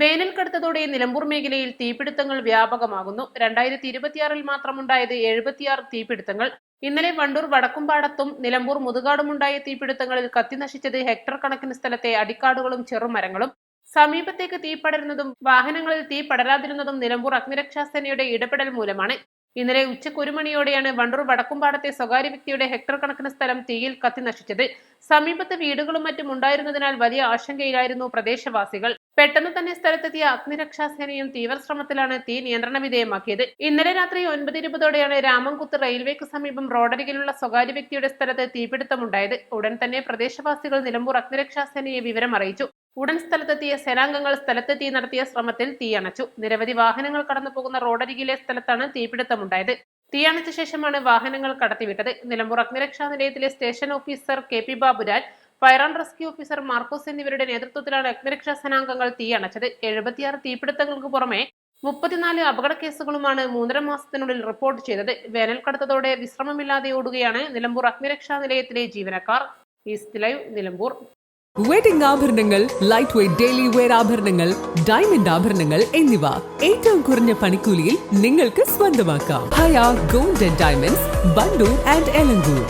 വേനൽ കടുത്തതോടെ നിലമ്പൂർ മേഖലയിൽ തീപിടുത്തങ്ങൾ വ്യാപകമാകുന്നു. 2026 മാത്രമുണ്ടായത് 76 തീപിടുത്തങ്ങൾ. ഇന്നലെ വണ്ടൂർ വടക്കുംപാടത്തും നിലമ്പൂർ മുതുകാടുമുണ്ടായ തീപിടുത്തങ്ങളിൽ കത്തിനശിച്ചത് ഹെക്ടർ കണക്കിന് സ്ഥലത്തെ അടിക്കാടുകളും ചെറുമരങ്ങളും. സമീപത്തേക്ക് തീ പടരുന്നതും വാഹനങ്ങളിൽ തീ പടരാതിരുന്നതും നിലമ്പൂർ അഗ്നിരക്ഷാസേനയുടെ ഇടപെടൽ മൂലമാണ്. ഇന്നലെ ഉച്ചയ്ക്ക് 1 മണിയോടെയാണ് വണ്ടൂർ വടക്കുംപാടത്തെ സ്വകാര്യ വ്യക്തിയുടെ ഹെക്ടർ കണക്കിന് സ്ഥലം തീയിൽ കത്തിനശിച്ചത്. സമീപത്ത് വീടുകളും മറ്റും ഉണ്ടായിരുന്നതിനാൽ വലിയ ആശങ്കയിലായിരുന്നു പ്രദേശവാസികൾ. പെട്ടെന്ന് തന്നെ സ്ഥലത്തെത്തിയ അഗ്നിരക്ഷാസേനയും തീവ്രശ്രമത്തിലാണ് തീ നിയന്ത്രണ വിധേയമാക്കിയത്. ഇന്നലെ രാത്രി 9:20 രാമംകുത്ത് റെയിൽവേക്ക് സമീപം റോഡരികിലുള്ള സ്വകാര്യ വ്യക്തിയുടെ സ്ഥലത്ത് തീപിടുത്തമുണ്ടായത്. ഉടൻ തന്നെ പ്രദേശവാസികൾ നിലമ്പൂർ അഗ്നിരക്ഷാസേനയെ വിവരം അറിയിച്ചു. ഉടൻ സ്ഥലത്തെത്തിയ സേനാംഗങ്ങൾ സ്ഥലത്തെത്തി നടത്തിയ ശ്രമത്തിൽ തീയണച്ചു. നിരവധി വാഹനങ്ങൾ കടന്നു പോകുന്ന റോഡരികിലെ സ്ഥലത്താണ് തീപിടുത്തമുണ്ടായത്. തീയണച്ച ശേഷമാണ് വാഹനങ്ങൾ കടത്തിവിട്ടത്. നിലമ്പൂർ അഗ്നിരക്ഷാ നിലയത്തിലെ station officer KP Baburaj, fire and rescue officer Markose എന്നിവരുടെ നേതൃത്വത്തിലാണ് അഗ്നിരക്ഷാ സേനാംഗങ്ങൾ തീയണച്ചത്. 76 തീപിടുത്തങ്ങൾക്ക് പുറമെ 34 അപകട കേസുകളുമാണ് 3.5 മാസത്തിനുള്ളിൽ റിപ്പോർട്ട് ചെയ്തത്. വേനൽ കടുത്തതോടെ വിശ്രമമില്ലാതെ ഓടുകയാണ് നിലമ്പൂർ അഗ്നിരക്ഷാ നിലയത്തിലെ ജീവനക്കാർ. East live, Nilambur. വെഡിംഗ് ആഭരണങ്ങൾ, ലൈറ്റ് വെയ്റ്റ് ഡെയിലി വെയർ ആഭരണങ്ങൾ, ഡയമണ്ട് ആഭരണങ്ങൾ എന്നിവ ഏറ്റവും കുറഞ്ഞ പണിക്കൂലിയിൽ നിങ്ങൾക്ക് സ്വന്തമാക്കാം. Haya gold and diamonds, Bandur and Elankur.